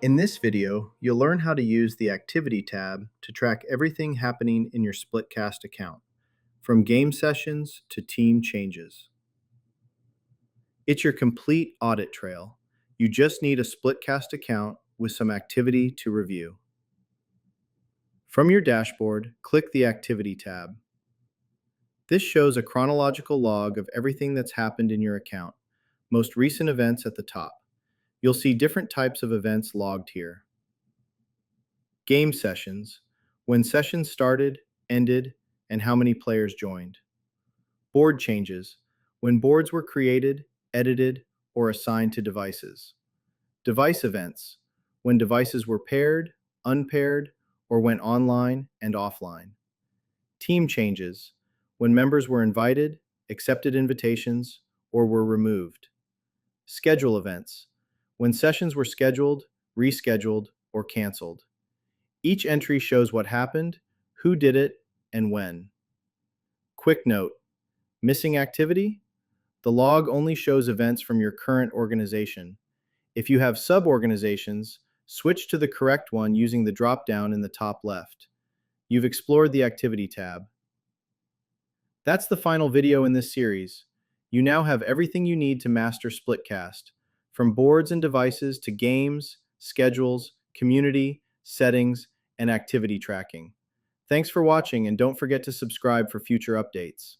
In this video, you'll learn how to use the Activity tab to track everything happening in your SplitCast account, from game sessions to team changes. It's your complete audit trail. You just need a SplitCast account with some activity to review. From your dashboard, click the Activity tab. This shows a chronological log of everything that's happened in your account, most recent events at the top. You'll see different types of events logged here. Game sessions, when sessions started, ended, and how many players joined. Board changes, when boards were created, edited, or assigned to devices. Device events, when devices were paired, unpaired, or went online and offline. Team changes, when members were invited, accepted invitations, or were removed. Schedule events, when sessions were scheduled, rescheduled, or canceled. Each entry shows what happened, who did it, and when. Quick note: missing activity? The log only shows events from your current organization. If you have sub-organizations, switch to the correct one using the dropdown in the top left. You've explored the Activity tab. That's the final video in this series. You now have everything you need to master SplitCast, from boards and devices to games, schedules, community, settings, and activity tracking. Thanks for watching, and don't forget to subscribe for future updates.